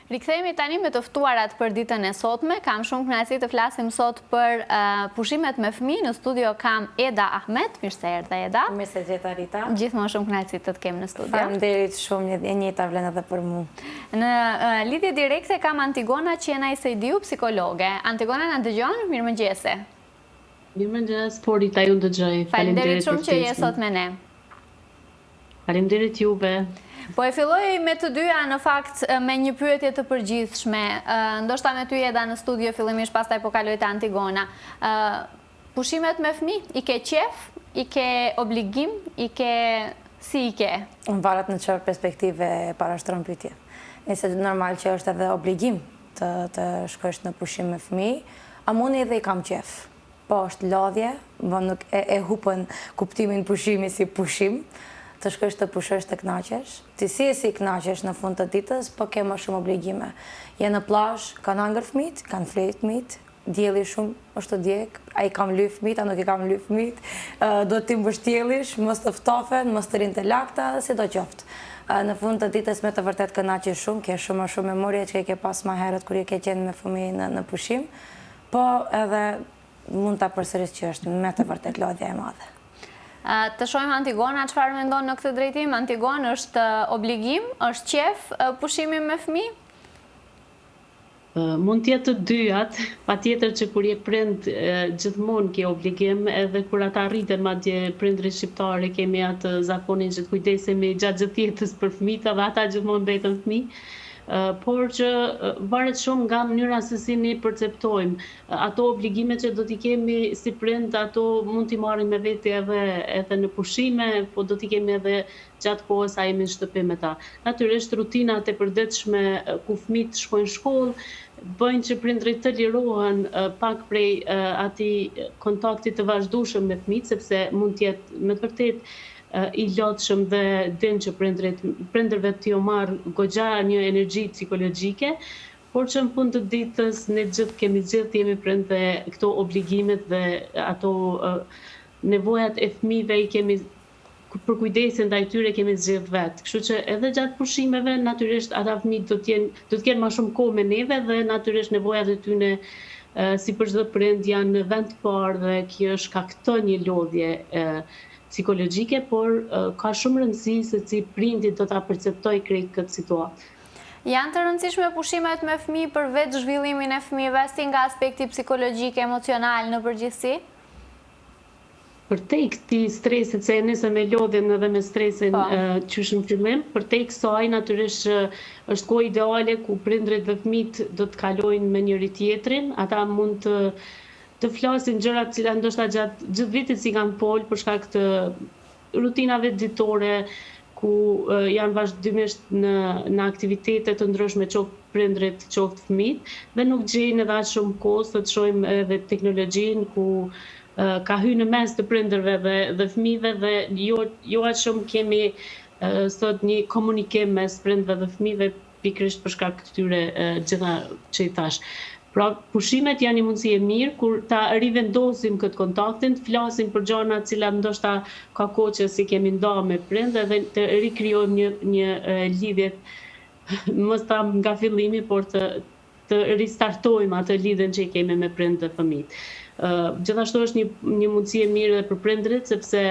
Rikthehemi tani me të ftuarat për ditën e sotme. Kam shumë kënaqësi të flasim sot për pushimet me fëmijë. Në studio kam Eda Ahmet. Mirë se erdhe, Eda. Mirë se gjeta, Rita. Gjithmonë shumë kënaqësi të kemë në studio. Faleminderit shumë, e njëjta vlen edhe për mua. Në lidhje direkte kam Antigona Qenaj Sejdiu, psikologe. Antigona, na dëgjon? Mirëmëngjese. Mirëmëngjes, po Rita, ju dëgjoj. Faleminderit shumë që je sot me ne. Faleminderit juve. Po e filloj me të dyja në fakt me një pyetje të përgjithshme. Ndoshta me ty Eda në studio fillimisht, pastaj po kaloj te Antigona. Pushimet me fëmijë, i ke qef, i ke obligim, si i ke? Varet në çfarë perspektive parashtron pyetje. Nëse normal që është edhe obligim të shkosh në pushim me fëmijë, a mundi edhe i kam qef. Po është lodhje, nuk e hupën kuptimin pushimi si pushim. Të shkosh të pushosh të kënaqesh. Ti si kënaqesh në fund të ditës, po ke më shumë obligime. Je në plazh, kanë hangër fëmijët, kanë flejt fëmijët, dielli shumë është të djeg, ai kam lyp fëmijët, a nuk i kam lyp fëmijët, do ti mbështjellish, mos të ftofen, mos të rinë të lagta, sidoqoftë. Në fund të ditës me të vërtet kënaqesh shumë, ke shumë më shumë memorie që ke pas më herët kur je ke qenë me fëmijë në pushim, po edhe mund ta përsëris që është me të vërtet lodhja e madhe. Të shohim Antigona, çfarë mendon në këtë drejtim? Antigona, është obligim, është qef pushimi me fëmijë? Mund të jetë të dyjat, patjetër që kur je prind gjithmonë ke obligim, edhe kur ata rriten madje prindrit shqiptarë kemi atë zakonin që të kujdesemi gjatë gjithë jetës për fëmijët, dhe ata gjithmonë mbeten fëmijë. Por që varet shumë nga mënyra se si ne perceptojmë. Ato obligime që do t'i kemi si prind, ato mund t'i marrim me vete edhe në pushime, po do t'i kemi edhe gjatë kohës sa jemi në shtëpi me ta. Natyrisht rutinat e përditshme ku fëmijët shkojnë në shkollë bëjnë që prindrit të lirohen pak prej atij kontakti të vazhdueshëm me fëmijët, sepse mund të jetë me të vërtetë i lodhshëm dhe din që prindërve t'ju marr goxha një energji psikologjike, por që në fund të ditës ne jemi prind dhe këto obligimet dhe ato nevojat e fëmijëve i kemi për kujdesin ndaj tyre kemi zgjedh vetë. Kështu që edhe gjatë pushimeve natyrisht ata fëmijë do të kenë më shumë kohë me neve dhe natyrisht nevojat e tyre si për çdo prind janë në vend të parë dhe kjo shkakton një lodhje psikologjike, por ka shumë rëndësi se si prindi do ta perceptoj krejt këtë situatë. Janë të rëndësishme pushimet me fëmijë përveç zhvillimin e fëmijëve, si nga aspekti psikologjik, emocional në përgjithësi? Përtej këtij stresit, se nëse me lodhjen edhe me stresin qysh në fillim, përtej kësaj natyrisht është kohë ideale ku prindrit dhe fëmijët do të kalojnë me njëri tjetrin, ata mund të flasin gjërat që ndoshta gjatë gjithë vitit si kanë folë për shkak të rutinave ditore ku janë vazhdimisht në aktivitete të ndryshme qoftë prindrit, qoftë fëmijët, dhe nuk gjejnë edhe aq shumë kohë të shohim edhe teknologjinë ku ka hyrë në mes të prindërve dhe fëmijëve dhe jo aq shumë kemi sot një komunikim mes prindërve dhe fëmijëve pikërisht për shkak këtyre gjitha që i thash. Pra, pushimet janë një mundësi e mirë kur ta rivendosim këtë kontaktin, të flasim për gjëra të cilat ndoshta ka kohë që si kemi ndarë me prindër dhe të rikrijojmë një lidhje mos ta nga fillimi, por të ristartojmë atë lidhjen që kemi me prindër dhe fëmijët. Gjithashtu është një mundësi e mirë edhe për prindrit, sepse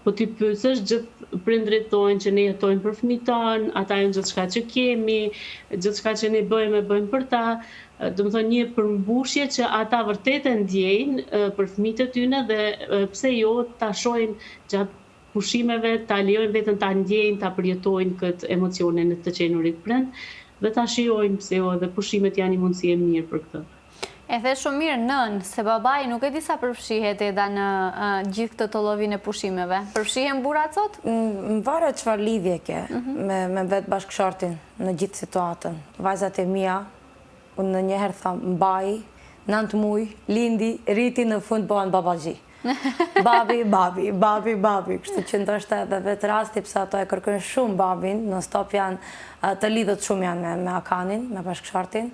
po ti pyesësh, gjithë prindrit thonë që ne jetojmë për fëmijët tanë, ata janë gjithçka që kemi, gjithçka që ne bëjmë për ta. Do të thonë një përmbushje që ata vërtet e ndjejnë për fëmijët e tyre dhe pse jo ta shohin gjatë pushimeve, ta lejojnë veten ta ndjejnë, ta përjetojnë këtë emocionin e të qenurit prind dhe ta shijojnë pse jo edhe pushimet janë një mundësi e mirë për këtë. E the shumë mirë nën, se babai nuk e di sa përfshihet Eda në gjithë këtë të llojin e pushimeve. Përfshihen burrat sot? Varet çfarë lidhje ke me vetë bashkëshortin në gjithë situatën. Vajzat e mia, unë në njëherë tham mbaj, 9 muaj, lindi, rriti në fund bëhen babaxhi. Babi. Kështu që ndoshta edhe vetë rasti pse ato e kërkojnë shumë babin, në stop janë të lidhët shumë janë me akanin, me bashkëshortin,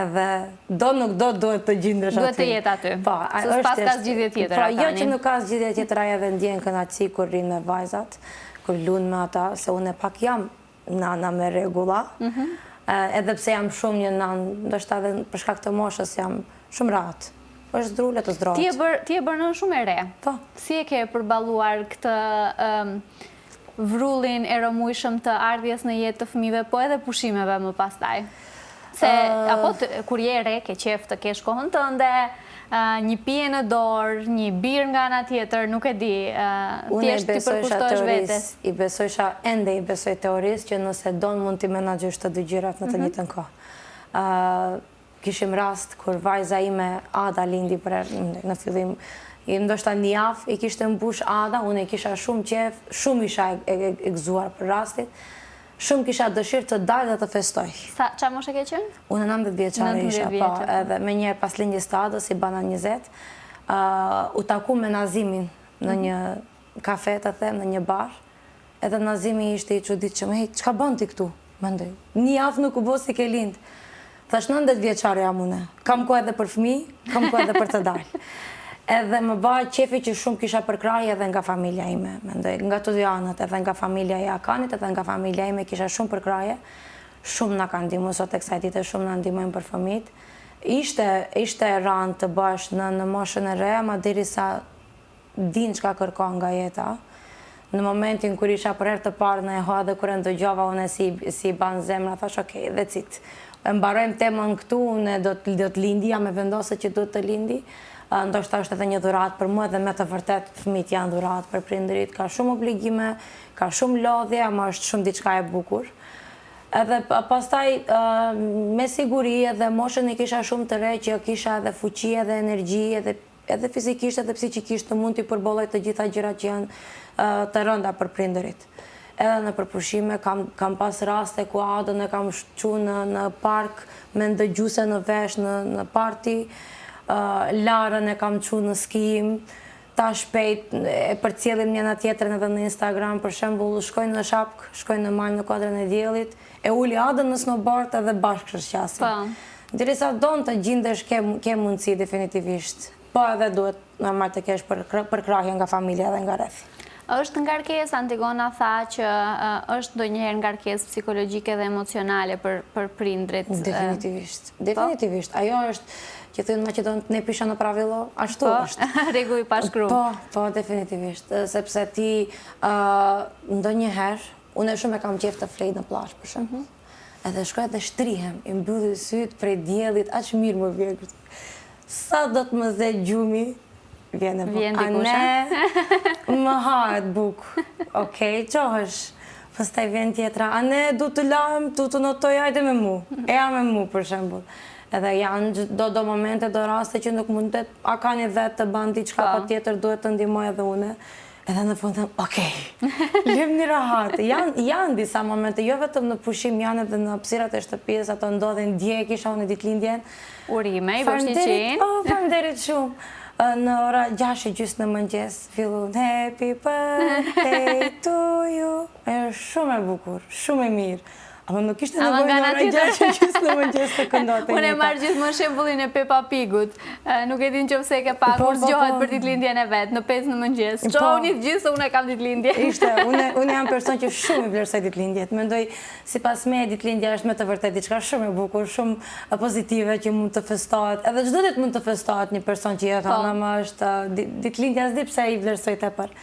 edhe nuk duhet të gjendesh aty. Duhet të jetë aty. Po, s'pas ka zgjidhje tjetër. Pra jo që nuk ka zgjidhje tjetër, ai edhe ndjen kënaqësi kur rrin me vajzat, kur lun me ata, se unë pak jam nana me rregulla. Edhe pse jam shumë një nan, ndoshta edhe për shkak të moshës jam shumë rahat. Është drule të zdrohet. Ti e bërë nën shumë e re. Po. Si e ke përballuar këtë vrullin e rëmujshëm të ardhjes në jetë të fëmijëve, po edhe pushimeve më pastaj? Se apo kur je re ke qef të kesh kohën tënde, një pije në dorë, një birë nga ana tjetër, nuk e di, thjesht ti përkushtohesh vetes. I besoj teorisë që nëse don mund t'i menaxhosh të dy gjërat në të njëjtën kohë. Kishim rast kur vajza ime Ada lindi në fillim, ndoshta një javë i kishte mbush Ada, unë e kisha shumë qef, shumë isha e gëzuar për rastin, shumë kisha dëshirë të dalë dhe të festoj. Qa moshe ke qenë? Unë 19 vjeçare isha, po, edhe me njerë pas lindjes të Adës, i bana 20, u taku me Nazimin në një kafe, të them, në një bar, edhe Nazimi ishte i çuditshëm, hej, çka bën ti këtu? Mendoj, një javë nuk u bë si ke lind. Thash 19 vjeçare jam unë, kam kohë edhe për fëmijë, kam kohë edhe për të dalë. Edhe më bëj qefi që shumë kisha përkrahje edhe nga familja ime, mendoj, nga të dy anët, edhe nga familja e Akanit, edhe nga familja ime kisha shumë përkrahje, shumë na kanë ndihmuar sot tek kësaj dite, shumë na ndihmojnë për fëmijët. Ishte rënd të bash në moshën e re, ama derisa din çka kërkon nga jeta. Në momentin kur isha për herë të parë në EHO dhe kur e ndëgjova unë si ban zemra, thash okay, that's it. E mbarojmë temën këtu, unë do të lindi, jam e vendosur që do të lindi. Ndoshta është edhe një dhuratë për mua dhe me të vërtet fëmijët janë dhuratë për prindërit, ka shumë obligime, ka shumë lodhje, ama është shumë diçka e bukur. Edhe pastaj me siguri edhe moshën e kisha shumë të re që kisha edhe fuqi edhe energji edhe fizikisht edhe psikikisht të mund t'i përbolloj të gjitha gjërat që janë të rënda për prindërit. Edhe në përpushime kam pas raste ku Adën e kam shku në park me ndëgjuse në vesh në party, Larën e kam qu në skim, ta shpejt e përcjellim njëna tjetrën edhe në Instagram, për shembull shkojnë në shapk, shkojnë në mal në kuadrën e diellit, e uli Adën në snowboard edhe bashkë shqasim. Derisa don të gjendesh ke mundësi definitivisht, po edhe duhet normal të kesh përkrahje nga familja dhe nga rreth. Është ngarkesë, Antigona tha që është ndonjëherë ngarkesë psikologjike dhe emocionale për prindrit. Definitivisht. Definitivisht. Ajo është që thënë Maqedon ne pisha në pravillo, ashtu është. Rregull pa shkruar. Po, definitivisht. Sepse ti ndonjëherë, unë shumë e kam qejf të flej në plazh për shembull. Edhe shkoj dhe shtrihem, i mbylli syt prej diellit, aq mirë më vjen. Sa do të më dhe gjumi, vjen dikush. Më hahet buk. Okej, qohesh. Pastaj vjen tjetra. A ne du të lahem, du të notoj, hajde me mu. E jam me mu, për shembull. Edhe janë do momente, do raste që nuk mundet, a ka një vetë të ban diçka pa tjetër, duhet të ndihmoj edhe une. Edhe në fund them, okej, lëm një rahat. Janë disa momente, jo vetëm në pushim, janë edhe në hapësirat e shtëpisë, ato ndodhin dje, kisha unë ditëlindjen. Urime, i përshëndetjen. Faleminderit shumë. Në ora 6:30 në mëngjes, fillon Happy Birthday to you. Është shumë e bukur, shumë e mirë. Ama nuk ishte nevojë në ora 6:30 në mëngjes të këndote. Unë e marr gjithmonë shembullin e Peppa Pigut. Nuk e di nëse e ke pa kur zgjohet për ditëlindjen e vet në 5 në mëngjes. Çoni të gjithë se unë kam ditëlindje. Ishte, unë jam person që shumë i vlerësoj ditëlindjet. Mendoj sipas me ditëlindja është me të vërtetë diçka shumë e bukur, shumë pozitive që mund të festohet. Edhe çdo ditë mund të festohet një person që jeton, ama është ditëlindja s'di pse i vlerësoj tepër.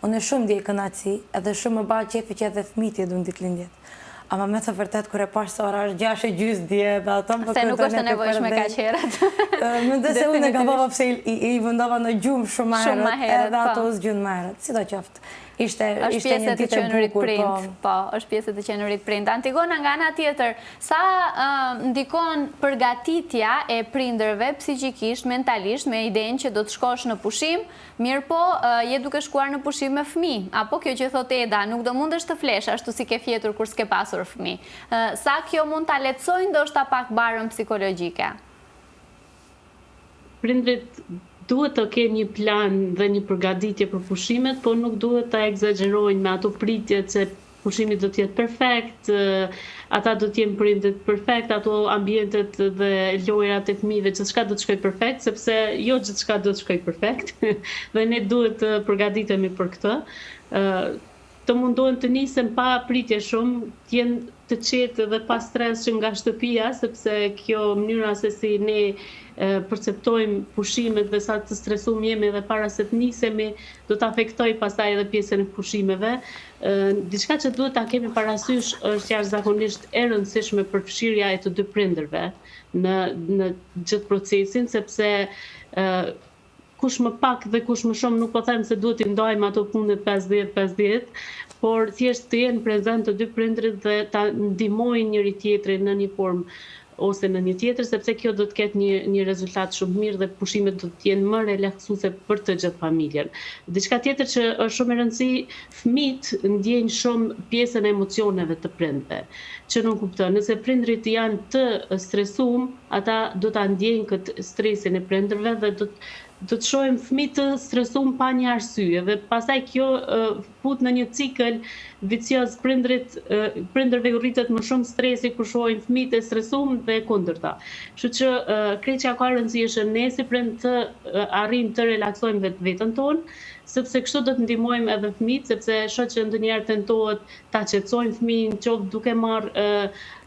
Unë shumë ndjej kënaqësi, edhe shumë më bëj qefi që edhe fëmijët e duan ditëlindjet. Ama me të vërtet, kur e pash se ora është 6:30 dje, dhe ato më se nuk është e nevojshme kaq herët. Mendoj se unë e gabova pse i vendova në gjumë shumë herët, edhe ato zgjun më herët. Sidoqoftë. Ishte një ditë e bukur, po, është pjesë e të qenurit prind. Antigona, nga ana tjetër, sa ndikon përgatitja e prindërve psikikisht, mentalisht, me idenë që do të shkosh në pushim, mirë po, je duke shkuar në pushim me fëmijë, apo kjo që thot Eda, nuk do mundesh të flesh ashtu si ke fjetur kur s'ke pasur fëmijë. Sa kjo mund ta lehtësojë ndoshta pak barën psikologjike? Prindrit duhet të kenë një plan dhe një përgatitje për pushimet, por nuk duhet të egzagjerojnë me ato pritjet se pushimi do të jetë perfekt, ata do të jenë prindët perfekt, ato ambientet dhe lojrat e fëmijëve që çka do të shkojë perfekt, sepse jo gjithçka do të shkojë perfekt dhe ne duhet të përgatitemi për këtë. të mundohen të nisen pa pritje shumë, të jenë të qetë dhe pa stres që nga shtëpia, sepse kjo mënyra se si ne perceptojmë pushimet dhe sa të stresum jemi dhe para se të nisemi, do të afektoj pastaj edhe pjesën e pushimeve. Diçka që duhet ta kemi parasysh është jashtëzakonisht e rëndësishme përfshirja e të dy prindërve në gjithë procesin, sepse kush më pak dhe kush më shumë, nuk po them se duhet i ndajmë ato punët 50-50, por thjesht të jenë prezent të dy prindrit dhe ta ndihmojnë njëri tjetrin në një formë ose në një tjetër, sepse kjo do të ketë një rezultat shumë mirë dhe pushimet do të jenë më relaksuese për të gjithë familjen. Diçka tjetër që është shumë e rëndësishme, fëmijët ndjejnë shumë pjesën e emocioneve të prindve. Që nuk kupton, nëse prindrit janë të stresuar, ata do ta ndjejnë këtë stresin e prindërve dhe do të shohim fëmijë të stresuar pa një arsye dhe pastaj kjo fut në një cikël vicioz, prindërve u rritet më shumë stresi kur shohin fëmijët e stresuar dhe kundërta. Kështu që kreqja ka rëndësi është ne si prind të arrijmë të relaksojmë veten tonë, sepse kështu do të ndihmojmë edhe fëmijët, sepse shoh që ndonjëherë tentohet ta qetësojnë fëmijën, qoftë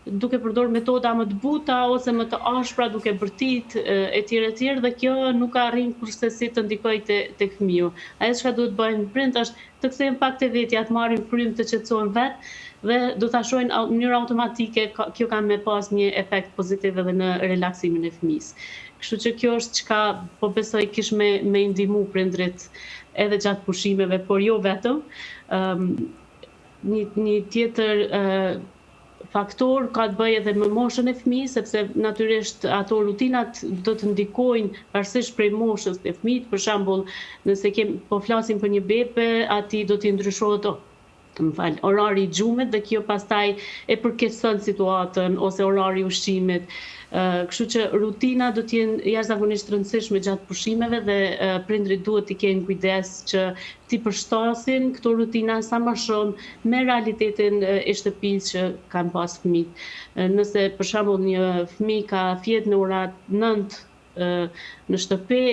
duke përdorur metoda më të buta ose më të ashpra, duke bërtit etj dhe kjo nuk arrin kurse si të ndikojë tek fëmiu. Ajo çka duhet bëjnë prind është të kthehen pak te vetja, të marrin frym të qetësohen vet dhe do ta shohin në mënyrë automatike kjo ka me pas një efekt pozitiv edhe në relaksimin e fëmisë. Kështu që kjo është çka po besoj kish me ndihmu prindrit edhe gjatë pushimeve, por jo vetëm. Një tjetër faktor ka të bëjë edhe me moshën e fëmijës, sepse natyrisht ato rutinat do të ndikojnë pavarësisht prej moshës të fëmijët. Për shembull, nëse po flasim për një bebe, atij do t'i ndryshohet orari i xhumit dhe kjo pastaj e përkeqëson situatën ose orari i ushqimit. Kështu që rutina do të jenë jashtëzakonisht rëndësishme gjatë pushimeve dhe prindrit duhet të kenë kujdes që t'i përshtasin këto rutina sa më shumë me realitetin e shtëpisë që kanë pas fëmijët. Nëse për shembull një fëmijë ka fjet në orat 9 në shtëpi,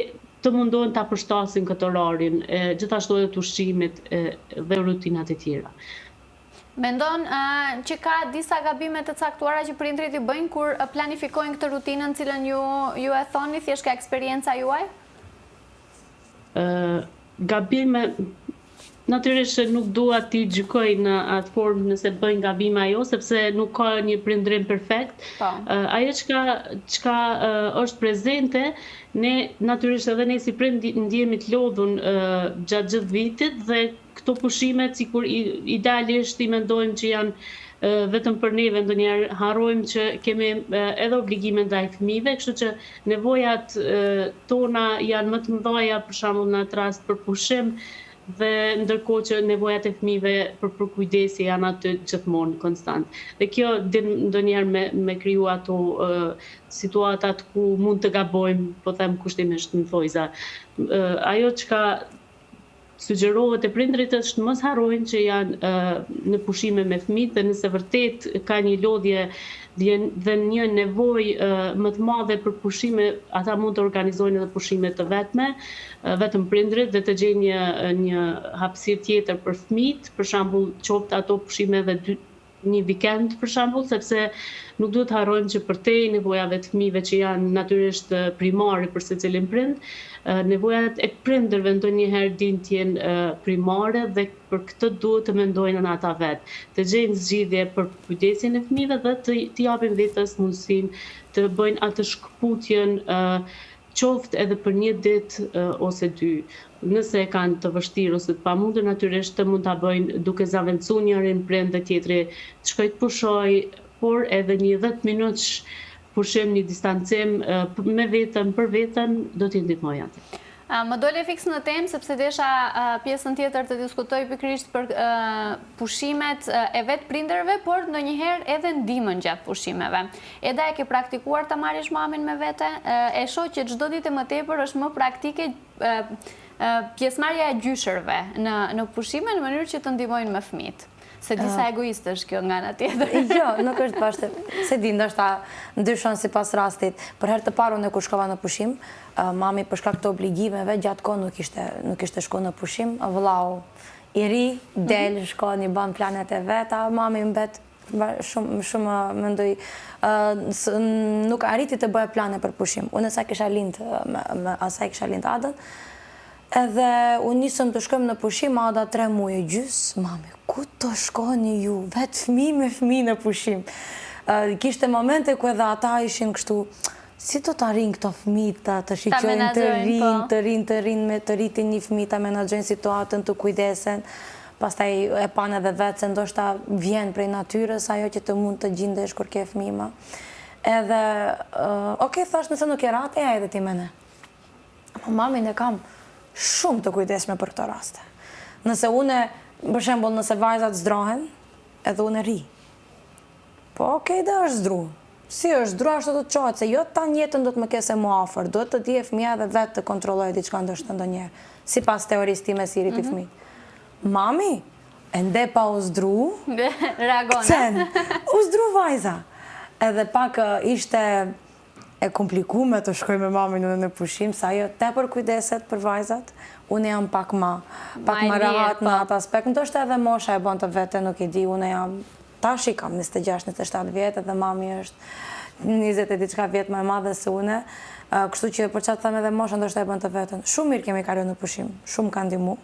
të mundohen ta përshtasin këtë orarin, gjithashtu edhe të ushqimit dhe rutinat e tjera. Mendon që ka disa gabime të caktuara që prindrit i bëjnë kur planifikojnë këtë rutinën cilën ju e thoni, thjesht ka eksperjenca juaj? Gabime, natyrisht nuk dua t'i gjykoj në atë formë nëse bëjnë gabime ajo, sepse nuk ka një prindrim perfekt. Ajo çka është prezente, ne natyrisht edhe ne si prind ndjehemi të lodhun gjatë gjithë vitit dhe këto pushimet sikur idealisht i mendojmë që janë vetëm për neve, ndonjëherë harrojmë që kemi edhe obligime ndaj fëmijëve, kështu që nevojat tona janë më të mëdha për shembull në atë rast për pushim dhe ndërkohë që nevojat e fëmijëve për kujdesi janë aty gjithmonë konstant. Dhe kjo ndonjëherë me kriju ato situatat ku mund të gabojmë, po them kushtimisht në thojza. Ajo çka sugjerohet e prindrit është mos harrojnë që janë në pushime me fëmijët dhe nëse vërtet ka një lodhje dhe një nevojë më të madhe për pushime, ata mund të organizojnë edhe pushime të vetme, vetëm prindrit dhe të gjejnë një hapësirë tjetër për fëmijët, për shembull qoftë ato pushime edhe një vikend për shembull, sepse nuk duhet harrojmë që përtej nevojave të fëmijëve që janë natyrisht primare për secilin prind, nevojat e prindërve ndonjëherë din të jenë primare dhe për këtë duhet të mendojnë në ata vetë, të gjejnë zgjidhje për kujdesin e fëmijëve dhe të japin vetes mundësinë të bëjnë atë shkputjen qoftë edhe për një ditë ose dy. Nëse kanë të vështirë ose të pamundur, natyrisht të mund ta bëjnë duke zaventuar njërin prind dhe tjetri të shkojë të pushojë, por edhe një 10 minutësh pushim, një distancim me veten për veten do t'i ndihmojë atë. Më dole fiks në temë, sepse desha pjesën tjetër të diskutoj pikërisht për pushimet e vetë prindërve, por ndonjëherë edhe ndihmën gjatë pushimeve. Eda e ke praktikuar ta marrësh mamin me vete? E shoh që çdo ditë më tepër është më praktike pjesëmarrja e gjyshërve në pushime në mënyrë që të ndihmojnë me fëmijët. Se disa egoiste është kjo nga ana tjetër. Jo, nuk është bashkë. Se di, ndoshta ndryshon sipas rastit. Për herë të parë unë kur shkova në pushim, mami për shkak të obligimeve gjatë kohë nuk ishte shkuar në pushim, vëllau i ri, del, shkon, i ban planet e veta, mami mbet shumë mendoj, nuk arriti të bëhe plane për pushim. Unë asaj kisha lind Adën, edhe unë nisëm të shkojmë në pushim, Ada 3 muaj e gjys, mami, ku të shkoni ju, vetë fëmi në pushim. Kishte momente ku edhe ata ishin kështu, si do të arrin këto fëmijë të shiqojnë të rinë, të rritin një fëmijë, të menaxhojnë situatën, të kujdesen, pastaj e pan edhe vetë se ndoshta vjen prej natyrës ajo që të mund të gjendesh kur ke fëmijë. Edhe, thash nëse nuk e rate, ja edhe ti me ne. Mamin e kam shumë të kujdesme për këto raste. Nëse une, për shembull, nëse vajzat zdrohen, edhe une ri. Po, dhe është zdru. Si është zdru, ashtu të qohet, se jo ta njetën do të më kese mu afer, do të dje fëmija dhe vetë të kontrolloj diçka ndoshta ndonjëherë, si pas teorisë time si rrit i fëmijë. Mami, ende pa u zdru, reagona. U zdru vajza. Edhe pak ishte e komplikume të shkoj me mamin në pushim, sa jo tepër kujdeset për vajzat, unë jam pak ma rahat në atë aspekt, ndoshta edhe mosha e bon të vete, nuk i di, unë jam, tash i kam 26-27 vjetë, edhe mami është 20 e diçka vjetë më e madhe se une, kështu që për qatë thëmë edhe mosha ndoshta e bon të vetën. Shumë mirë kemi kalu në pushim, shumë kanë ndihmu.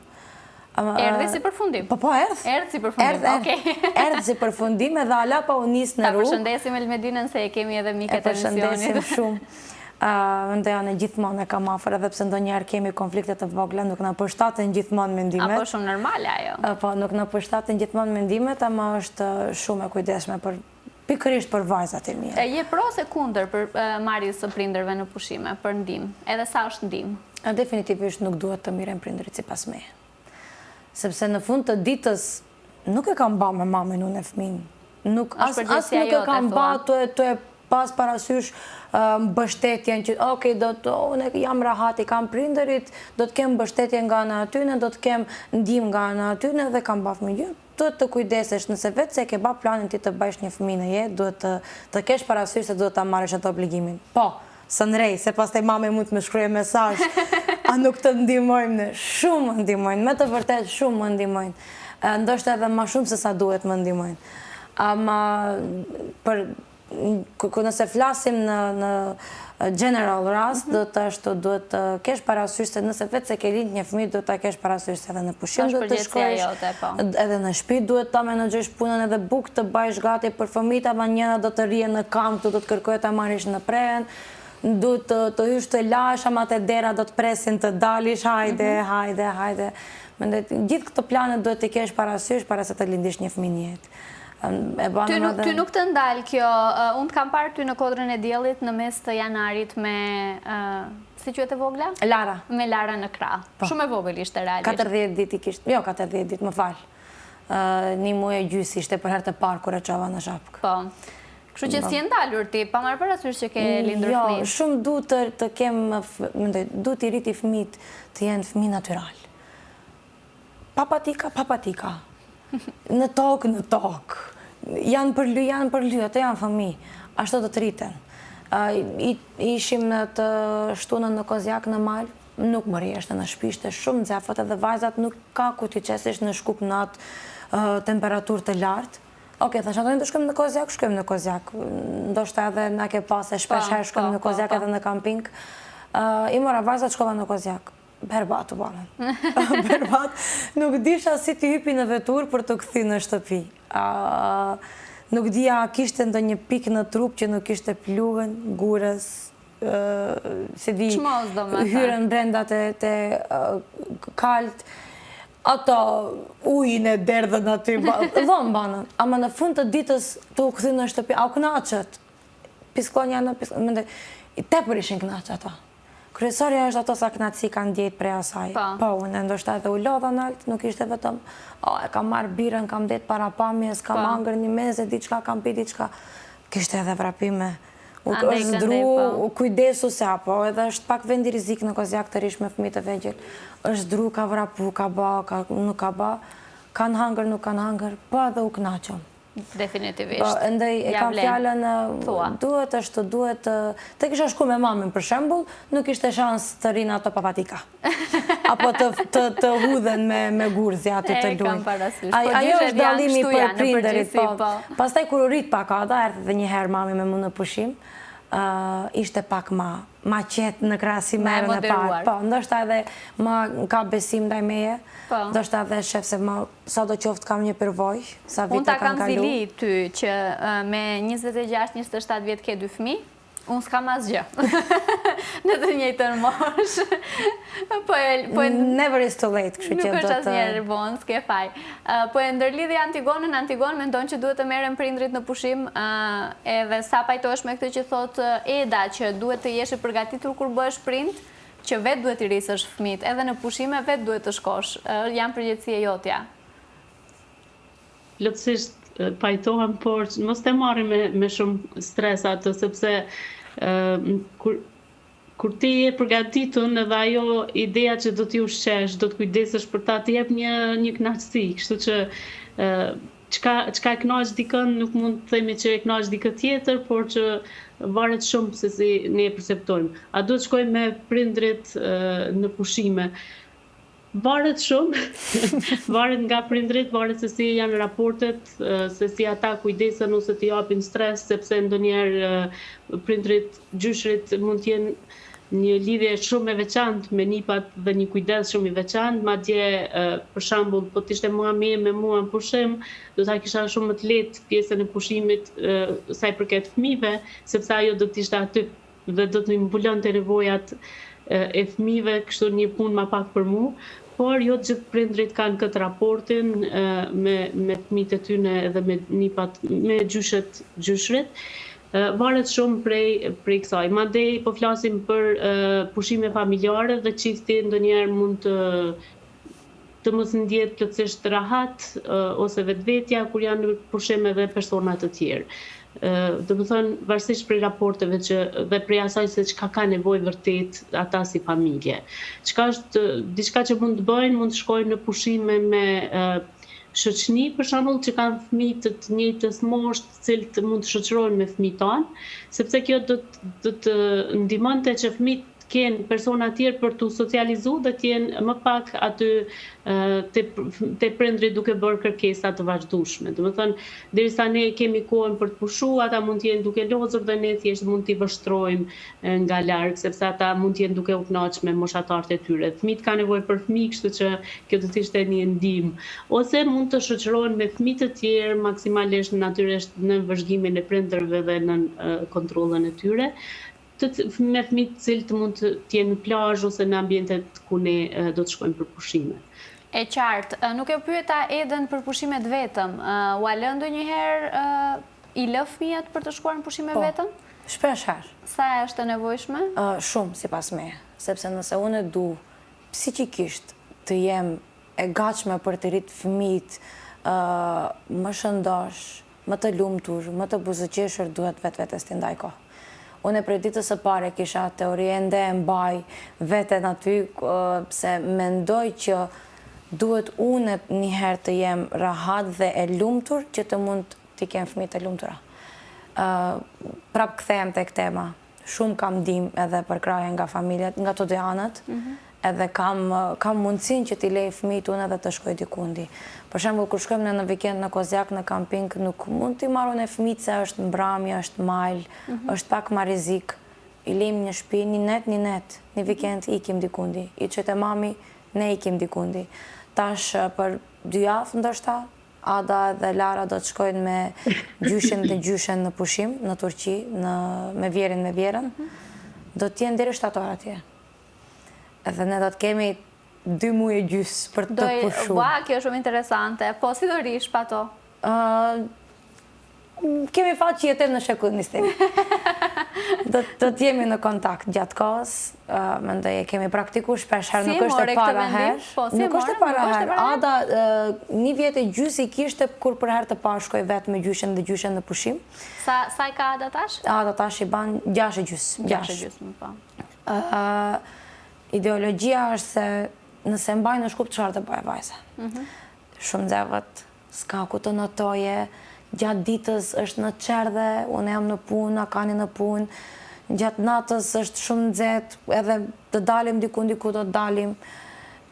Erdhi si përfundim? Po, erdh. Erdh si përfundim, okej. Erdh si përfundim edhe ala pa u nis në rrugë. Ta përshëndesim Elmedinën se e kemi edhe miket e emisionit. E përshëndesim shumë. Ndojane gjithmonë e kam afër, edhe pse ndonjëherë kemi konflikte të vogla, nuk na përshtaten gjithmonë mendimet. Apo shumë normale ajo. Po, nuk na përshtaten gjithmonë mendimet, ama është shumë e kujdesshme pikërisht për vajzat e mia. Je pro ose kundër për marrjes së prindërve në pushime, për ndihmë? Edhe sa është ndihmë? Definitivisht nuk duhet të mirën prindërit sipas meje. Sepse në fund të ditës nuk e kam ba me mamin unë e fëmin. As nuk e kam ba të e pas parasysh mbështetjen që unë jam rahat, i kam prindërit, do të kem mbështetje nga në atyne, do të kem ndihmë nga në atyne dhe kam ba fëmijë. Duhet të kujdesesh, nëse vetë se ke ba planin ti të bëjsh një fëmijë në jetë, duhet të kesh parasysh se duhet të marrësh atë obligimin. Po, së nërej, se pas të mame mund të më shkruaj mesazh, a nuk të ndihmojmë ne? Shumë më ndihmojnë, me të vërtet shumë më ndihmojnë. Ndoshta edhe ma shumë se sa duhet më ndihmojnë. Ama, nëse flasim në general rast, duhet të kesh parasysh se nëse vetë se ke lind një fëmijë, duhet të kesh parasysh se edhe në pushim duhet të shkojsh, edhe në shtëpi duhet ta menaxhosh punën, edhe bukë të bëjsh gati për fëmijët, ama njëra do të rrihen në kamp, do të kërkojë ta marrësh në prehen, duhet të hysh të lash, ama te dera do të presin të dalish, hajde. Gjithë këto planet duhet të kesh parasysh para se të lindish një fëmijë në jetë. Ty nuk të ndalë kjo, unë të kam parë ty në Kodrën e Diellit në mes të janarit me, si quhet e vogla? Lara. Me Lara në krah. Shumë e vogël ishte realisht. 40 ditë i kishtë, jo 40 ditë, më falë. Një muaj e gjys ishte për herë të parë kur e qova në shapkë. Po. Kështu që si e ndalur ti, pa marrë parasysh që ke lindur fëmijë? Jo, shumë du të kem, du t'i rriti fëmijët të jenë fëmijë natyral. Papatika. Në tokë. Janë për ly, ato janë fëmijë. Ashtu do të rriten. Ishim në të shtunën në Kozjak në mal, nuk më rjeshte në shpishte shumë nxefët edhe vajzat nuk ka ku t'i qesish në shkup në atë temperaturë të lartë. Thash, ato të shkojmë në Kozjak. Ndoshta edhe na ke pas e shpesh herë shkojmë në Kozjak edhe në kamping. I mora vajzat shkova në Kozjak. Berbat u banën. Berbat. Nuk disha si t'i hypi në vetur për të këthi në shtëpi. Nuk dija kishte ndonjë pikë në trup që nuk ishte pluhën, gurës, si di, hyren brenda të kalt, ato ujin e derdhën aty, dhonë banën. Ama në fund të ditës të u këthi në shtëpi, au knaqët, pisklonja në pisklonja, tepër ishin knaqët ata. Kryesorja është ato sa knatësi kanë djetë prej asaj. Po, unë ndoshta edhe u lodha nalt, nuk ishte vetëm, e kam marrë birën, kam detë para pamjes, kam angër një meze, diçka, kam pi diçka. Kishte edhe vrapime. është zdru, kujdesu se apo, edhe është pak vendi rizik në Kozjak të rish me fëmijë të vegjël. Është zdru, ka vrapu, ka ba, nuk ka ba, kanë hangër, nuk kanë hangër, po edhe u knaqëm. Definitivisht. Po, ndaj e kam fjallën, duhet, të kisha shku me mamin për shembull, nuk ishte shans të rinë ato papatika. Apo të hudhen me gurzja aty të luajnë. Kam parasysh. Ajo është dallimi për prindërit, po. Pastaj kur u rit pak Ada, erdhi edhe një herë mami me mua në pushim, ishte pak ma qetë në krahasim me herën e parë. Po, ndoshta edhe ma ka besim ndaj meje. Ndoshta edhe shef se sa do qoftë kam një përvojë, sa vite kam kalu. Unë ta kam zili ty që me 26-27 vjetë ke 2 fëmijë, unë s'kam asgjë. Në të njëjtën moshë. Never is too late, kështu që do të... Nuk është asnjëherë vonë, s'ke faj. Po e ndërlidhi Antigonë mendon që duhet të merren prindrit në pushim, edhe sa pajtohesh me këtë që thot Eda, që duhet të jesh i përgatitur kur bëhesh prind, që vetë duhet i rrisësh fëmijët, edhe në pushime vetë duhet të shkosh. Janë përgjegjësia jotja. Plotësisht pajtohem, por mos të marrim me shumë stres atë, sepse kur ti je përgatitur edhe ajo ideja që do t'i ushqesh, do të kujdesesh për ta, të jep një kënaqësi, kështu që çka e kënaq dikën nuk mund të themi që e kënaq dikë tjetër, por që varet shumë se si ne e perceptojmë. A duhet shkojmë me prindrit në pushime? Varet shumë, varet nga prindrit, varet se si janë raportet, se si ata kujdesen ose t'i japin stres, sepse ndonjëherë prindrit, gjyshrit mund t'jenë një lidhje shumë e veçantë me nipat dhe një kujdes shumë i veçantë, madje për shembull, po t'ishte me mua në pushim, do ta kisha shumë më të lehtë pjesën e pushimit sa i përket fëmijëve, sepse ajo do t'ishte aty dhe do të më mbulonte nevojat e fëmijëve, kështu një punë më pak për mua. Por jo të gjithë prindrit kanë këtë raportin me fëmijët e tyre edhe me nipat, me gjyshrit. Varet shumë prej kësaj. Madje po flasim për pushime familjare dhe çifti ndonjëherë mund të mos ndjehet plotësisht rahat ose vetvetja kur janë në pushime dhe persona të tjerë. Do të thonë, varësisht prej raporteve dhe prej asaj se çka ka nevojë vërtet ata si familje. Diçka që mund të bëjnë, mund të shkojnë në pushime me shoqëni, për shembull, që kanë fëmijë të njëjtës moshë, të cilët mund të shoqërohen me fëmijët tanë, sepse kjo do të ndihmonte që fëmijët kenë persona tjerë për të socializu dhe t'jenë më pak aty te prindrit duke bërë kërkesa të vazhdueshme. Do të thonë, derisa ne kemi kohën për të pushuar, ata mund të jenë duke lozur dhe ne thjesht mund t'i vështrojmë nga larg, sepse ata mund të jenë duke u kënaqur me moshatarët e tyre. Fëmijët kanë nevojë për fëmijë, kështu që kjo do të ishte një ndihmë. Ose mund të shoqërohen me fëmijë të tjerë, maksimalisht natyrisht në vëzhgimin e prindërve dhe në kontrollën e tyre, me fëmijë të cilët mund të jenë në plazh ose në ambientet ku ne do të shkojmë për pushime. E qartë, nuk e pyeta Edën për pushimet vetëm. U a lë ndonjëherë i lë fëmijët për të shkuar në pushime vetëm? Shpesh herë. Sa është e nevojshme? Shumë, sipas meje, sepse nëse unë du psikikisht të jem e gatshme për të rritë fëmijët më shëndosh, më të lumtur, më të buzëqeshur, duhet vetes t'i ndaj kohë. Unë e prej ditës së pare kisha teori ende e mbaj veten aty, se mendoj që duhet unë njëherë të jem rahat dhe e lumtur që të mund t'i kem fëmijët e lumtura. Prap kthehem tek tema. Shumë kam ndihmë edhe për kraje nga familjet, nga të dy anët, edhe kam mundësinë që t'i lej fëmijët unë edhe të shkoj dikundi. Për shembull, kur shkojmë në vikend në Kozjak, në kamping, nuk mund t'i marrun e fëmijët se është mbrëmje, është mal, është pak ma rrezik. I lejmë një shtëpi, një vikend ikim dikundi. I çojtë mami, ne ikim dikundi. Tash për 2 javë ndoshta, Ada dhe Lara do të shkojnë me gjyshen dhe gjyshen në pushim, në Turqi, me vjerën. Do t'jenë deri shtator atje. Edhe ne do të kemi 2 muaj e gjys për të pushu. Kjo është shumë interesante. Po, si do rish pa to? Kemi fat që jetem në Shekunistin. Do t'jemi në kontakt gjatë kohës. Mendoj e kemi praktiku shpesh herë, nuk është e para herë. Nuk është e para herë. Ada 1 vjet e gjys i kishte kur për herë të parë shkoj vetë me gjyshen dhe gjyshen në pushim. Sa i ka Ada tash? Ada tash i ban 6 e gjys. 6 e gjys, më pa. Ideologjia është se nëse mbaj në shkup, çfarë të bëjë vajza? Shumë nxehtë, s'ka ku të notoje, gjatë ditës është në çerdhe, unë jam në punë, Akani në punë, gjatë natës është shumë nxehtë, edhe të dalim diku do të dalim.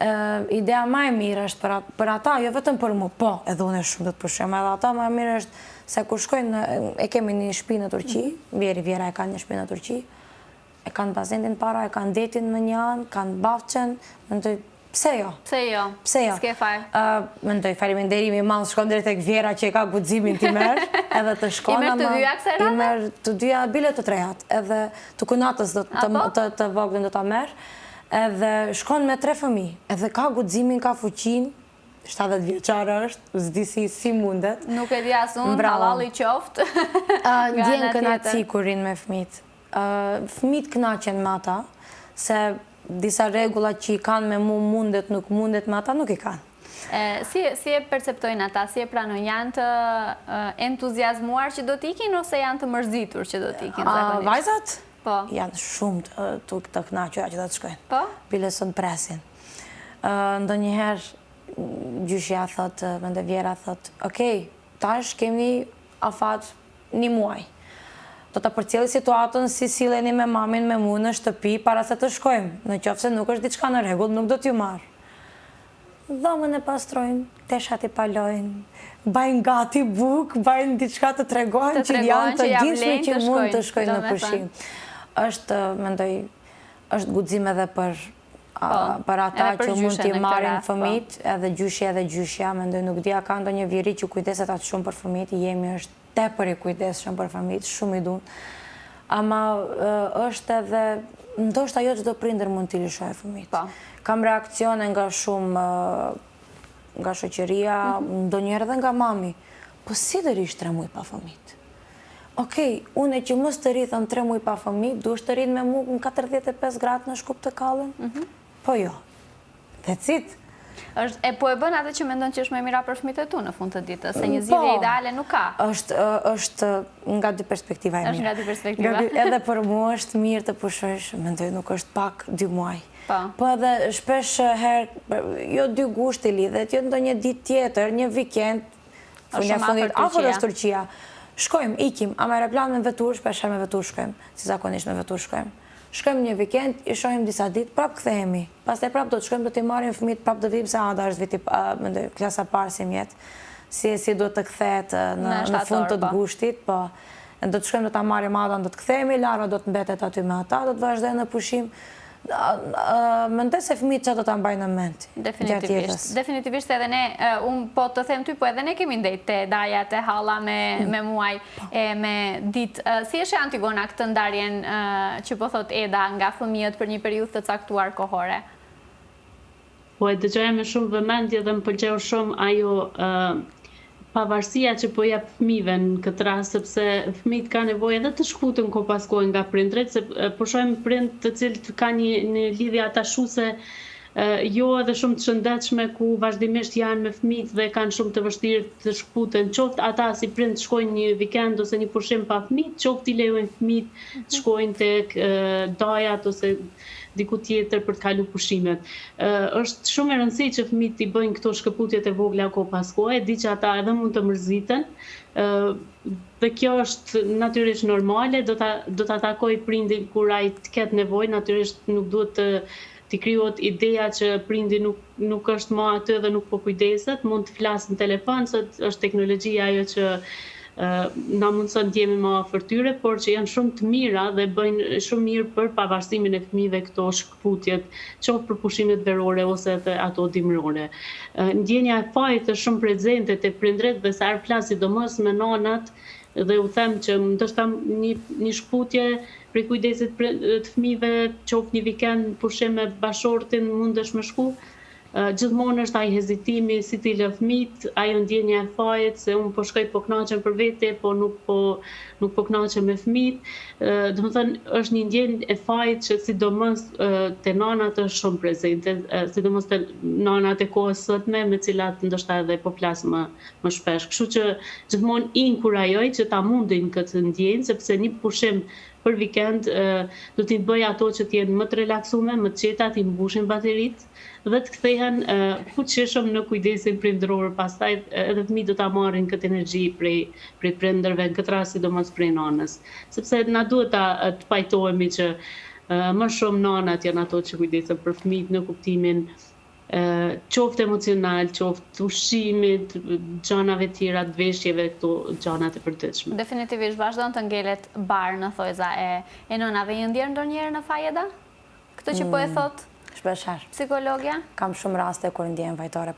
Ideja më e mirë është për ata, jo vetëm për mua, po, edhe unë shumë do të pushem, edhe ata më e mirë është se kur shkojnë, e kemi një shtëpi në Turqi, Viera e ka një shtëpi në Turqi, e kanë bazentin para, e kanë detin më një anë, kanë bafçen, mendoj, pse jo? Pse jo? S'ke fare. Mendoj, faleminderimi madh, shkon drejt tek Viera që e ka guximin ti merr, edhe të shkon. I merr të dyja kësaj rrate? I merr të dyja bilet të trejat, edhe të kunatës të voglën do ta merr. Edhe shkon me 3 fëmijë, edhe ka guximin, ka fuqinë, 70 vjeçare është, s'di si mundet. Nuk e di as unë, halal i qoftë. Ndjen kënaqësi kur rinë me fëmijët. Fëmijët kënaqen me ata, se disa rregulla që i kanë me mua mundet, nuk mundet me ata, nuk i kanë. Si e perceptojnë ata, si e pranojnë, janë të entuziazmuar që do t'ikin, ose janë të mërzitur që do t'ikin zakonisht? Vajzat? Po. Janë shumë të kënaqura që do të shkojnë. Po? Bile sot presin. Ndonjëherë gjyshja thot, mendoj Viera thot, okej, tash kemi afat 1 muaj. Do ta përcjelli situatën si silleni me mamin me mua në shtëpi para se të shkojmë. Nëse nuk është diçka në rregull, nuk do t'ju marr. Dhomën e pastrojnë, teshat i palojnë, bajnë gati bukë, bajnë diçka të tregojnë që janë të gjithshme që mund të shkojnë në pushim. Është, mendoj, është guxim edhe për ata që mund t'i marrin fëmijët, edhe gjyshja, mendoj, nuk dia ka ndonjë viri që kujdeset atë shumë për fëmijët, jemi është tepër i kujdesshëm për fëmijët, shumë i duan. Ama është edhe, ndoshta jo çdo prindër mund t'i lëshojë fëmijët. Kam reakcione nga shumë, nga shoqëria, ndonjëherë edhe nga mami. Po si do rish 3 muaj pa fëmijë? Okej, unë që mos të rritëm 3 muaj pa fëmijë, duhesh të rritë me mua në 45 gradë në Shkup të Kallën? Po jo. That's it. Po e bën atë që mendon që është më mira për fëmijët e tu në fund të ditës, se një zgjidhje ideale nuk ka. Është nga 2 perspektiva e mirë. Është nga 2 perspektiva. Edhe për mua është mirë të pushosh, mendoj nuk është pak 2 muaj. Po edhe shpesh herë, jo 2 gushti lidhet, jo ndonjë ditë tjetër, një vikend, fundit afër është Turqia. Shkojmë, ikim, a me aeroplan me vetur, shpesh me vetur shkojmë, si zakonisht me vetur shkojmë. Shkojmë një vikend, i shohim disa ditë, prap kthehemi. Pastaj prap do të shkojmë, do t'i marrim fëmijët, prap do të vim se Ada është viti, mendoj, klasa parë si mjet, si do të kthehet në fund të gushtit, po. Do të shkojmë, do ta marrim Adan, do të kthehemi, Lara do të mbetet aty me ata, do të vazhdojnë në pushim. Mendoj se fëmijët që do ta mbajnë në mend. Definitivist edhe ne, unë po të them ty, po edhe ne kemi ndejt te daja, te halla me muaj, me ditë. Si është Antigona këtë ndarjen që po thot Eda nga fëmijët për një periudhë të caktuar kohore? Po e dëgjoja me shumë vëmendje dhe më pëlqeu shumë ajo pavarësia që po jep fëmijëve në këtë rast, sepse fëmijët kanë nevojë edhe të shkputen kohë pas kohe nga prindrit, se po shohim prind të cilët kanë një lidhje atashuese jo edhe shumë të shëndetshme, ku vazhdimisht janë me fëmijët dhe kanë shumë të vështirë të shkputen, qoftë ata si prind shkojnë një vikend ose një pushim pa fëmijët, qoftë i lejojnë fëmijët të shkojnë tek dajat ose diku tjetër për të kalu pushimet. Është shumë e rëndësishme që fëmijët i bëjnë këto shkëputjet e vogla kohë pas kohe, di që ata edhe mund të mërziten, dhe kjo është natyrisht normale, do ta takoj prindin kur ai të ketë nevojë, natyrisht nuk duhet të krijohet ideja që prindi nuk është më aty dhe nuk po kujdeset, mund të flasë në telefon, se është teknologjia ajo që na mundson të jemi më afër tyre, por që janë shumë të mira dhe bëjnë shumë mirë për pavarësimin e fëmijëve këto shkputjet, qoftë për pushimet verore ose edhe ato dimrore. Ndjenja e fajit është shumë prezente te prindrit dhe sa herë flas sidomos me nanat, dhe u them që ndoshta një shkputje për kujdesit të fëmijëve, qoftë një vikend pushim me bashortin mundesh me shku. Gjithmonë është ai hezitimi si t'i lë fëmijët, ajo ndjenja e fajit se unë po shkoj po kënaqem për vete, po nuk po kënaqem me fëmijët. Domethënë është një ndjenjë e fajit që sidomos te nanat është shumë prezente, sidomos te nanat e kohës sotme, me cilat ndoshta edhe po flas më shpesh. Kështu që gjithmonë i inkurajoj që ta mundin këtë ndjenjë, sepse një pushim për vikend do t'i bëj ato që t'jenë më të relaksume, më të qeta, t'i mbushin baterit dhe të kthehen fuqishëm në kujdesin prindëror. Pastaj edhe fëmijët do ta marrin këtë energji prej prindërve, në këtë rast sidomos prej nanës. Sepse na duhet të pajtohemi që më shumë nanat janë ato që kujdesen për fëmijët në kuptimin qoftë emocional, qoftë ushqimit, gjanave tjera, të veshjeve, këto gjanat e përditshme. Definitivisht vazhdon të ngelet barë në thojza e nënave. I ndjerë ndonjëherë në fajeda? Këtë që po e thot Shpesher. psikologja? Kam shumë raste kur ndjen fajtore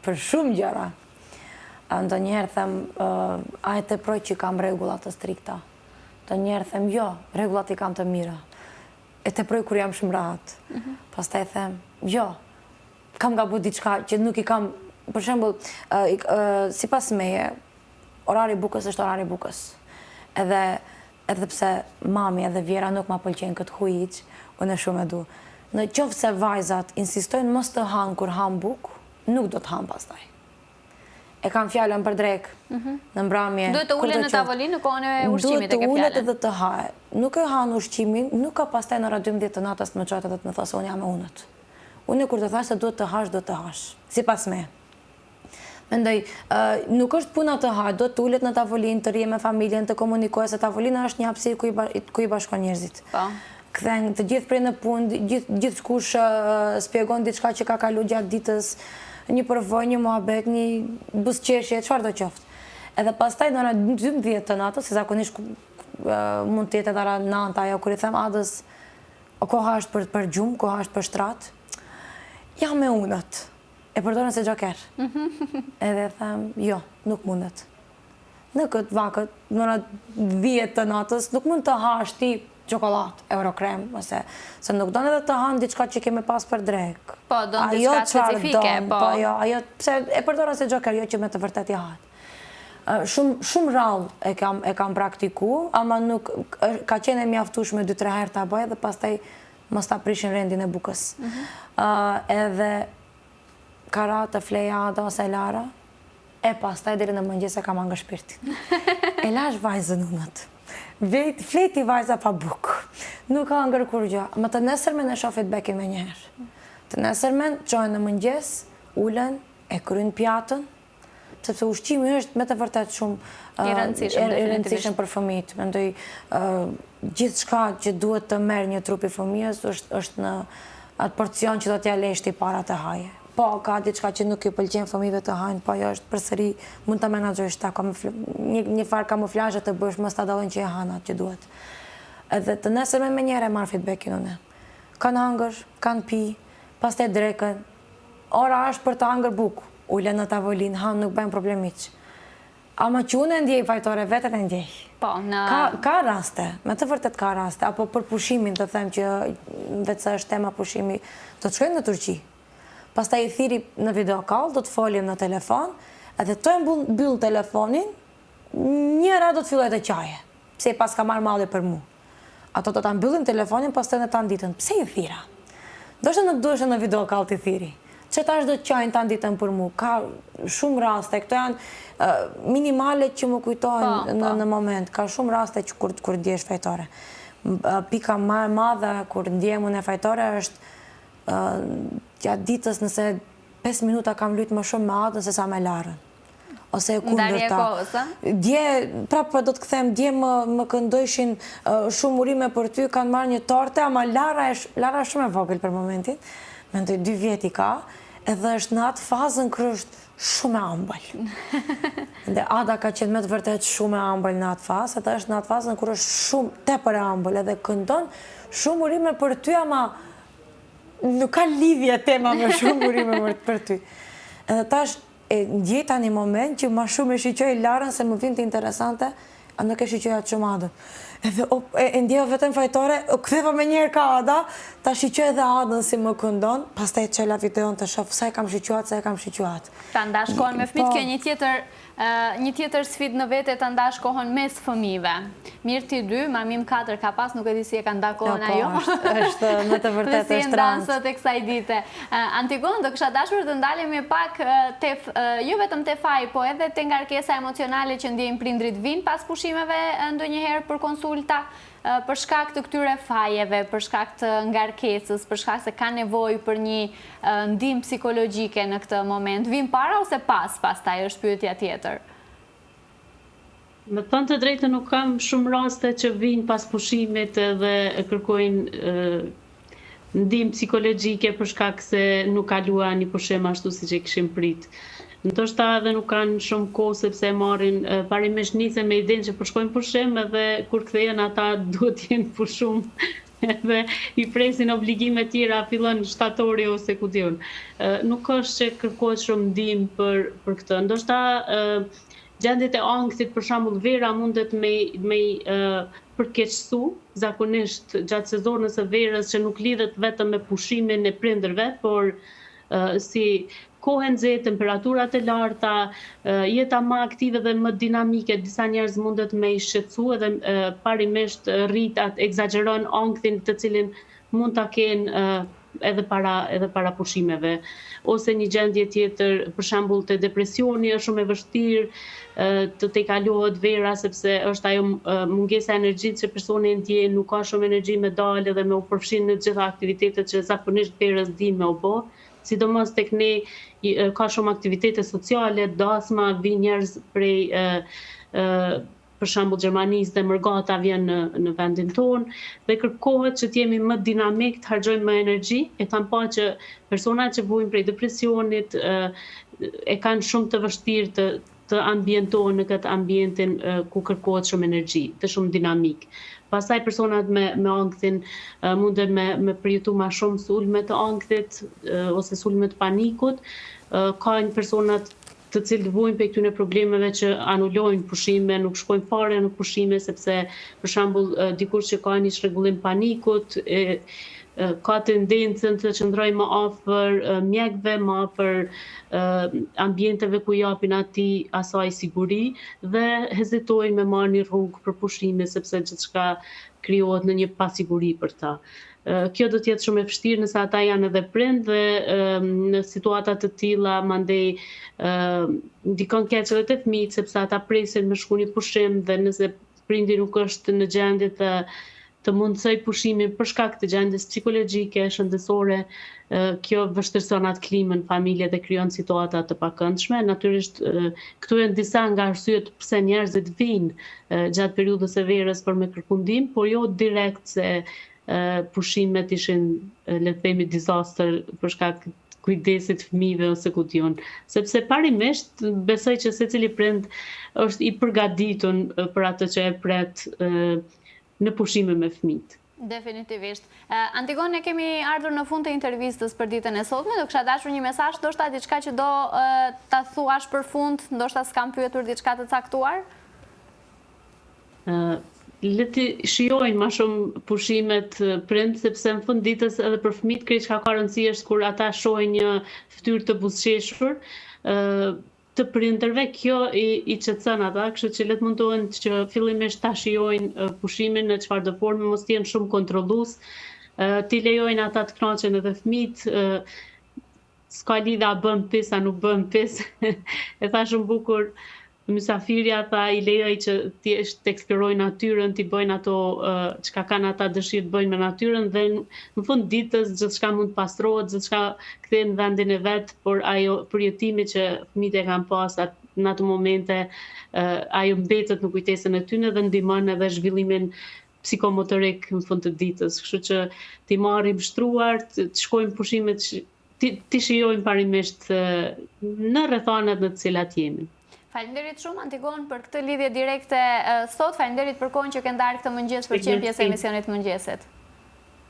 për shumë gjëra. Ndonjëherë them, a e teproj që kam rregullat të strikta. Ndonjëherë them, jo, rregullat i kam të mira. E teproj kur jam shumë rahat. Pastaj them, jo, kam gabu diçka që nuk i kam, për shembull, sipas meje, orari bukës është orari bukës. Edhe pse mami edhe Vjera nuk ma pëlqejnë këtë huiq, unë shumë e du. Në qoftë se vajzat insistojnë mos të hanë kur hanë bukë, nuk do të hanë pastaj. E kam fjallën për drek, në mbrëmje. Duhet të ulen në tavolinë në kohën e ushqimit e ke Duhet të ulet fjallën. edhe të haje. Nuk e hanë ushqimin, nuk ka pastaj në ora 12 të natës të më qojtë edhe të më thasë, unë jam e unët. Unë kur të thash se duhet të hash, do të hash. Sipas me. Mendoj, nuk është puna të hash, do të ulet në tavolinë, të rije me familjen, të komunikojë, se tavolina është një hapësirë ku i bashkon njerëzit. Kthen të gjithë prej në punë, gjithë kush spjegon diçka që ka kalu gjatë ditës, një përvojë, një muhabet, një buzëqeshje, çfarë do qoftë. Edhe pastaj në ora 12 të natës, se zakonisht mund të jetë edhe ora 9 ajo kur i them Adës, koha është për gjumë, koha është për shtrat, jam me unët. E përdorën se gjoker. Edhe them, jo, nuk mundet. Në këtë vakët, në ora 10 të natës, nuk mund të hash ti çokolat, eurokrem, se nuk donë edhe të hanë diçka që kemi pas për drek. Po, donë diçka specifike, po. Po, jo, ajo, pse e përdorën se gjoker, jo që me të vërtet i hatë. Shumë rallë e kam praktiku, ama nuk, ka qenë e mjaftueshme 2-3 herë ta bëj dhe pastaj mos ta prishin rendin e bukës. Edhe karate, flejada ose lara, e pastaj deri në mëngjes e kam angër shpirtin. E lash vajzën unët. Fleti vajza pa bukë. Nuk ka angër kur gjë. Më të nesërmen e shoh feedbackin me njëherë. Të nesërmen çojnë në mëngjes, ulen, e kryjnë pjatën, sepse ushqimi është me të vërtet shumë i rëndësishëm për fëmijët. Mendoj gjithçka që duhet të merr një trup i fëmijës është në atë porcion që do t'ja lesh ti para të haje. Po, ka diçka që nuk i pëlqen fëmijëve të hajnë, po jo është përsëri mund ta menaxhosh ta një farë kamuflazhe të bësh mos ta dallojnë që e han atë që duhet. Edhe të nesërmen me njëherë marr feedbackin unë. Kanë hangër, kanë pi, pastaj drekën. Ora është për të hangër bukë. Ulen në tavolinë, han nuk bëjmë problem hiç. Ama që unë e ndjej fajtore, vetën e ndjej. Po, Ka raste, me të vërtet ka raste, apo për pushimin të them që vetë se është tema pushimi, do të shkojmë në Turqi. Pastaj i thiri në video call, do të folim në telefon, edhe të e mbyll telefonin, njëra do të filloj të qaje, pse pas ka marrë malli për mu. Ato do të mbyllin telefonin, pas të në tanë ditën, pse i thira? Do shtë nuk duhet në video call të thiri. Që ta është do të qajnë tanë ditën për mu, ka shumë raste, këto janë minimale që më kujtojnë në moment, ka shumë raste që kur ndjesh fajtore. Pika më e madhe kur ndjem unë e fajtore është gjatë ditës nëse 5 minuta kam luajtur më shumë me Adën se sa me Larën. Ose e kundërta. Dje, prapë do të them, dje më këndojshin shumë urime për ty, kanë marrë një torte, ama Lara është shumë e vogël për momentin. Mendoj 2 vjet i ka, edhe është në atë fazën kërë është shumë e ëmbël. Dhe Ada ka qenë me të vërtet shumë e ëmbël në atë fazë, edhe është në atë fazën kërë është shumë tepër e ëmbël, edhe këndon shumë urime për ty, ama nuk ka lidhje tema me shumë urime për ty. Edhe tash ndjej tani moment që ma shumë e shiqoj Larën se më vinte interesante, a nuk e shiqoj atë shumë Adën. Edhe e ndjeva vetëm fajtore, ktheva me njerë ka Ada, ta shiqoj edhe Adën si më këndon, pastaj çela videon të shoh sa e kam shiquat. Ta ndash kohën me fëmijët, kjo një tjetër sfidë në vete, ta ndash kohën mes fëmijëve. Mirë ti 2, mamim 4 ka pas, nuk e di si e ka nda kohën ajo. Është me të vërtet është rëndë. Si e ndansët e kësaj dite. Antigonë, do kësha dashur të ndalemi pak, jo vetëm te faj, po edhe te ngarkesa emocionale që ndjejnë prindrit vinë pas pushimeve ndonjëherë për konsulta. për shkak të këtyre fajeve, për shkak të ngarkesës, për shkak se ka nevojë për një ndihmë psikologjike në këtë moment, vin para ose pastaj është pyetja tjetër? Me thënë të drejtë nuk kam shumë raste që vinë pas pushimit dhe kërkojnë ndihmë psikologjike për shkak se nuk kaluan një pushim ashtu siç e kishim prit. Ndoshta edhe nuk kanë shumë kohë sepse marrin parimisht nisen me idenë që po shkojnë pushim edhe kur kthehen ata duhet të jenë pushum edhe i presin obligime tjera fillon shtatori ose ku diun. Nuk është që kërkohet shumë ndihmë për këtë. Ndoshta gjendjet e ankthit, për shembull vera mundet me përkeqësu zakonisht gjatë sezonit të verës që nuk lidhet vetëm me pushimin e prindërve, por si kohë nxehtë, temperaturat e larta, jeta më aktive dhe më dinamike, disa njerëz mundet me i shqetësu edhe parimisht rrit atë egzageron ankthin të cilin mund ta kenë edhe para pushimeve. Ose një gjendje tjetër, për shembull te depresioni është shumë e vështirë të tejkalohet vera sepse është ajo mungesa e energjisë që personi ndjen, nuk ka shumë energji me dalë dhe me u përfshin në të gjitha aktivitetet që zakonisht verës din me u bë. Sidomos tek ne ka shumë aktivitete sociale, dasma, vin njerëz prej për shembull Gjermanisë dhe Mërgata vjen në vendin tonë dhe kërkohet që të jemi më dinamik, të harxojmë më energji. E kam pa që personat që vujnë prej depresionit e kanë shumë të vështirë të ambientohen në këtë ambientin ku kërkohet shumë energji, të shumë dinamik. Pastaj personat me ankthin munden me përjetu ma shumë sulme të ankthit ose sulme të panikut. Ka një personat të cilët vujnë për këtyre problemeve që anulojnë pushime, nuk shkojnë fare në pushime sepse për shembull dikush që ka një çrregullim panikut ka tendencën të qëndrojë më afër mjekëve, më afër ambienteve ku japin atij asaj siguri dhe hezitojnë me marrë një rrugë për pushime sepse gjithçka krijohet në një pasiguri për ta. Kjo do të jetë shumë e vështirë nëse ata janë edhe prind dhe në situata të tilla mandej ndikon keq edhe te fëmijët sepse ata presin me shku një pushim dhe nëse prindi nuk është në gjendje të mundsoj pushimin për shkak të gjendjes psikologjike, shëndetësore, kjo vështirëson atë klimën familje dhe krijon situata të pakëndshme. Natyrisht këtu janë disa nga arsyet pse njerëzit vinë gjatë periudhës së verës për me kërku ndihmë, por jo direkt se pushimet ishin le të themi disaster për shkak kujdesit fëmijëve ose ku diun. Sepse parimisht besoj që secili prind është i përgatitur për atë që e pret në pushime me fëmijët. Definitivt. Antigone, kemi ardhur në fund të intervistës për ditën e sotme, do kisha dashur një mesazh, ndoshta diçka që do ta thuash për fund, ndoshta s'kam pyetur diçka të caktuar? Le të shijojnë më shumë pushimet prind, sepse në fund ditës edhe për fëmijët krejt çka ka rëndësi është kur ata shohin një fytyrë të buzëqeshur të prindërve, kjo i qetëson ata, kështu që le të mundohen që fillimisht ta shijojnë pushimin në çfarëdo forme, mos jenë shumë kontrollues, t'i lejojnë ata të kënaqen edhe fëmijët, s'ka lidhje a bën pis a nuk bën pis. E tha shumë bukur mysafirja, tha i lejoj që të eksplorojnë natyrën, t'i bëjnë ato çka kanë ata dëshirë të bëjnë me natyrën dhe në fund ditës gjithçka mund të pastrohet, gjithçka kthehen në vendin e vet, por ajo përjetimi që fëmijët e kanë pas në ato momente, ajo mbetet në kujtesën e tyre dhe ndihmon edhe zhvillimin psikomotorik në fund të ditës. Kështu që t'i marrim shtruar, të shkojmë pushimet, t'i shijojmë parimisht në rrethanat në të cilat jemi. Faleminderit shumë Antigon për këtë lidhje direkte sot. Faleminderit për kohën që ke ndarë këtë mëngjes për qenë pjesë e emisionit mëngjesit.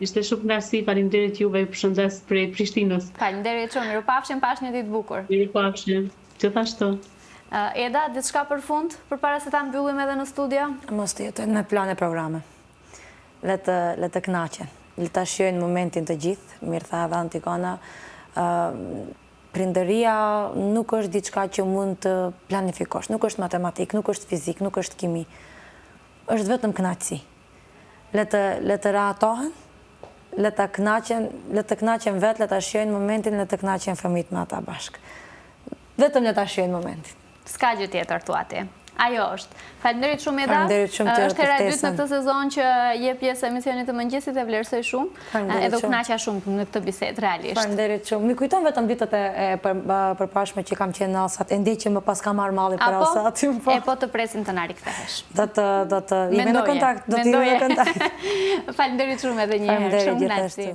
Ishte shumë kënaqësi, faleminderit juve, ju përshëndes prej Prishtinës. Faleminderit shumë, mirupafshim, pash një ditë bukur. Mirupafshim, gjithashtu. Eda, diçka për fund, përpara se ta mbyllim edhe në studio? Mos të jetojnë me plane programe. Le të kënaqen, le ta shijojnë momentin të gjithë, mirë tha edhe Antigona. Prindëria nuk është diçka që mund të planifikosh, nuk është matematik, nuk është fizik, nuk është kimi. Është vetëm kënaqësi. Le të rahatohen, le të kënaqen vetë, le të shijojnë momentin, le të kënaqen fëmijët me ata bashkë. Vetëm le ta shijojnë momentin. S'ka gjë tjetër thuati. Ajo është. Faleminderit shumë Eda. Faleminderit shumë ty Është hera e dytë në ftesën. këtë sezon që je pjesë e emisionit të mëngjesit e vlerësoj shumë. Faleminderit Edhe u shumë. kënaqa shumë në këtë bisedë realisht. Faleminderit shumë. Mi kujton vetëm ditët e përpashme që kam qenë në asat, e ndi që më pas kam marrë malli për asat. Po të presim të na rikthehesh. Do të jemi në kontakt, do të jemi në kontakt. Faleminderit shumë edhe një herë. Shumë kënaqësi.